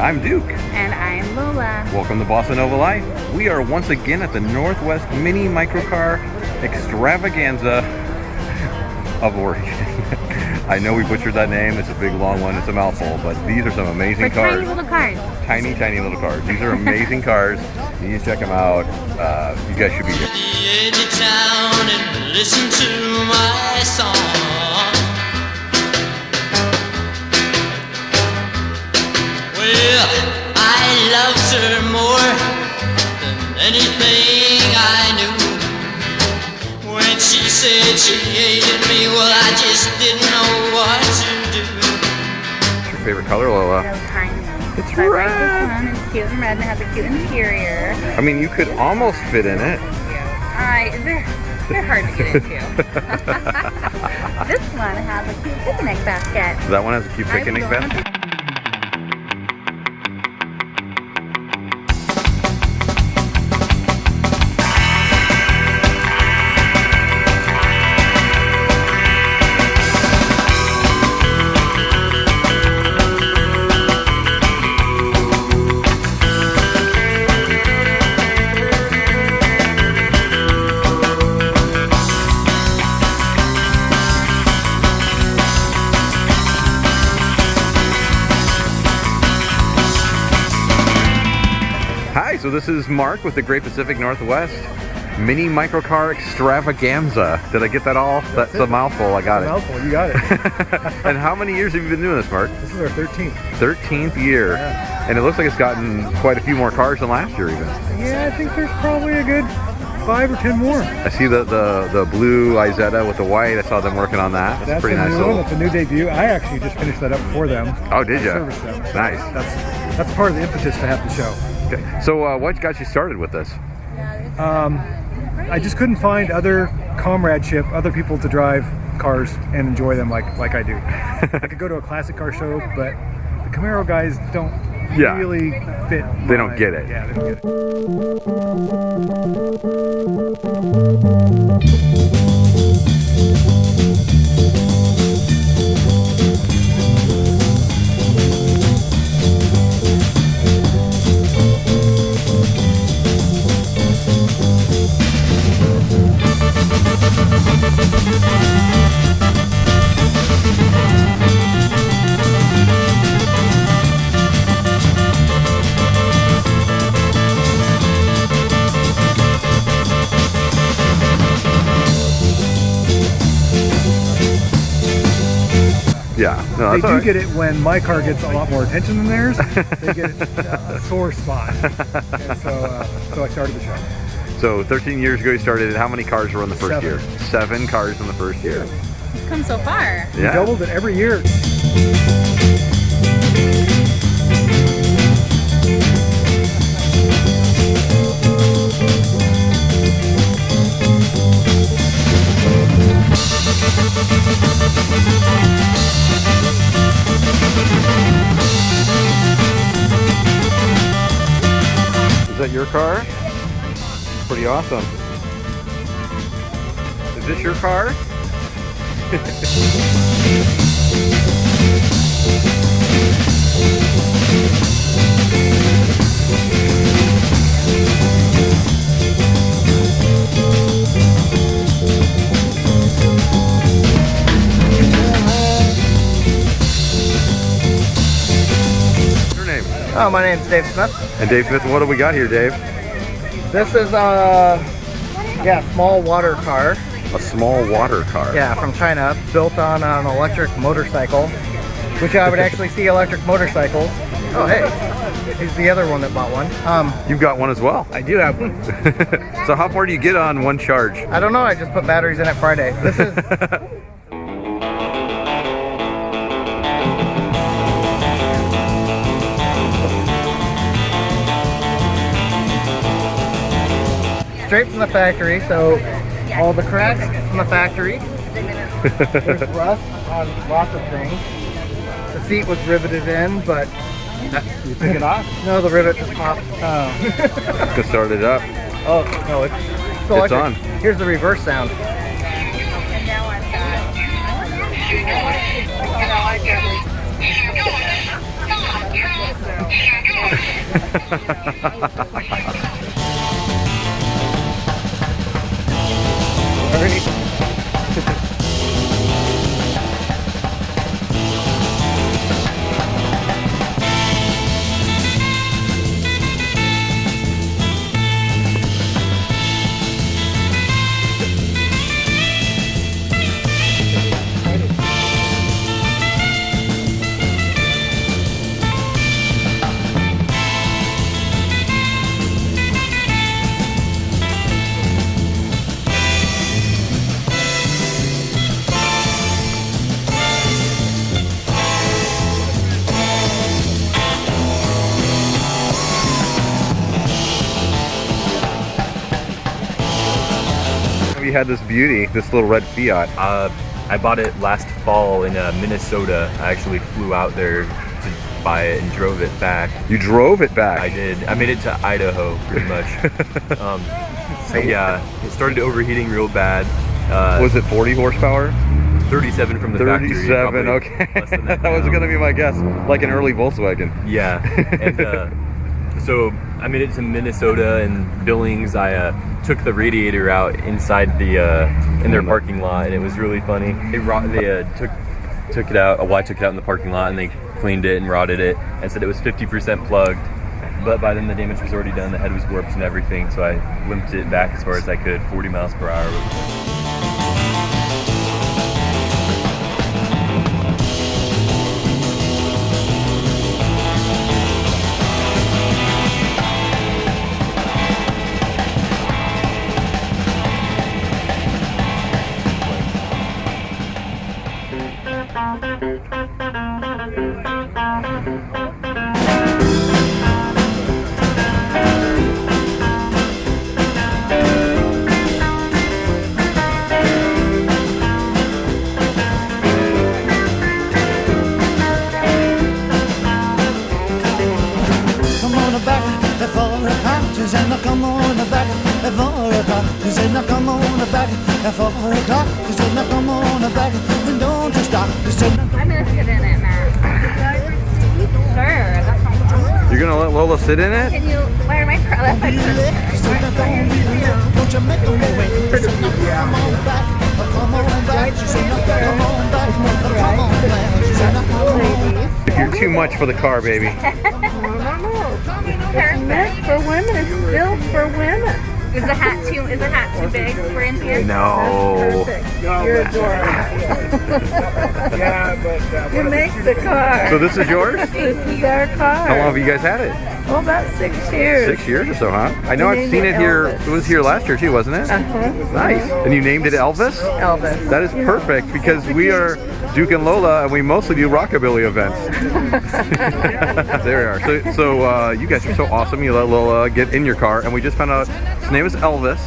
I'm Duke. And I'm Lola. Welcome to BossaNova Life. We are once again at the Northwest Mini Microcar Extravaganza of Oregon. I know we butchered that name. It's a big long one. It's a mouthful, but these are some amazing cars. Tiny little cars. Tiny, tiny little cars. These are amazing cars. You need to check them out. You guys should be here. The edge of town and listen to my song. Well, I loved her more than anything I knew. When she said she hated me, well, I just didn't know what to do. What's your favorite color, Lola? So tiny. It's so red. I like this one. It's cute and red and it has a cute interior. I mean, you could almost fit in it. They're hard to get into. This one has a cute picnic basket. That one has a cute picnic basket. So this is Mark with the Great Pacific Northwest Mini Microcar Extravaganza. Did I get that all? That's a mouthful. I got it. Mouthful, you got it. And how many years have you been doing this, Mark? This is our 13th. 13th year. Yeah. And it looks like it's gotten quite a few more cars than last year even. Yeah, I think there's probably a good 5 or 10 more. I see the blue Izetta with the white. I saw them working on that. That's pretty nice. That's a new debut. I actually just finished that up for them. Oh, did you? Serviced them. So nice. That's part of the impetus to have the show. Okay. So what got you started with this? I just couldn't find other comradeship, other people to drive cars and enjoy them like I do. I could go to a classic car show, but the Camaro guys don't really fit. They don't get it. Yeah, they don't get Yeah, no, they do get it when my car gets a lot more attention than theirs. They get a sore spot, and so I started the show. So 13 years ago you started it. How many cars were in the first year? 7 cars in the first year. It's come so far. We doubled it every year. Is that your car? Pretty awesome. Is this your car? What's your name? Oh, my name's Dave Smith. And Dave Smith, what do we got here, Dave? This is small water car. A small water car. Yeah, from China, built on an electric motorcycle, which I would actually see electric motorcycles. Oh, hey, he's the other one that bought one. You've got one as well. I do have one. So how far do you get on one charge? I don't know, I just put batteries in it Friday. This is... straight from the factory, so all the cracks from the factory. There's rust on lots of things. The seat was riveted in, but You took it off? no, the rivet just popped. Just start it up. Oh no, it's It's on. Here's the reverse sound. You had this beauty, this little red Fiat. I bought it last fall in Minnesota. I actually flew out there to buy it and drove it back. You drove it back? I did. I made it to Idaho, pretty much. So yeah, it started overheating real bad. Was it 40 horsepower? 37 from the factory. 37, okay. Less than that That was going to be my guess. Like an early Volkswagen. Yeah. And so I made it to Minnesota and Billings. I took the radiator out inside the in their parking lot, and it was really funny. They took it out. Well, I took it out in the parking lot, and they cleaned it and rotted it, and said it was 50% plugged. But by then the damage was already done. The head was warped and everything, so I limped it back as far as I could, 40 miles per hour. Come on back at 4 o'clock. She said, now come on back at 4 o'clock. She said, now come on back and don't you stop. She said, I'm gonna sit in it, Matt. Sure, that's fine. You're gonna let Lola sit in it? Can you? Why are my that's like don't you make a move. Come on back, come on back. She said, now come on back, come on back. She said, now come on back. You're too much for the car, baby. Perfect for women. It's built for women. Is the hat too big for in here? No. You're adorable. You make the car. So this is yours? This is our car. How long have you guys had it? Oh, about 6 years. 6 years or so, huh? I know I've seen it here. It was here last year too, wasn't it? Nice. And you named it Elvis? Elvis. That is perfect because we are Duke and Lola, and we mostly do rockabilly events. There we are. So you guys are so awesome. You let Lola get in your car, and we just found out his name is Elvis,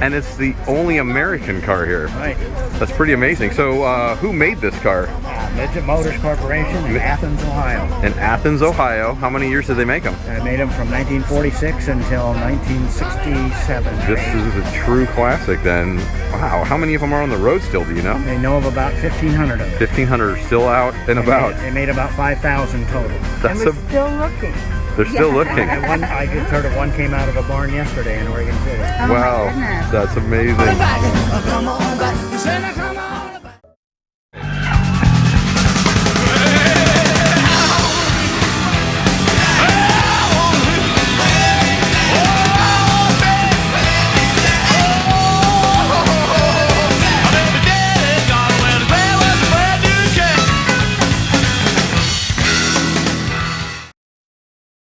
and it's the only American car here. Right. That's pretty amazing. So who made this car? Midget Motors Corporation in Athens, Ohio. In Athens, Ohio. How many years did they make them? I made them from 1946 until 1967. This is a true classic then. Wow, how many of them are on the road still, do you know? They know of about 1,500 of them. 1,500 are still out and about. They made about 5,000 total. That's And we're still looking. they're still looking. I just heard of one came out of a barn yesterday in Oregon City. Oh Wow, my goodness. that's amazing. Come on back. She said, now come on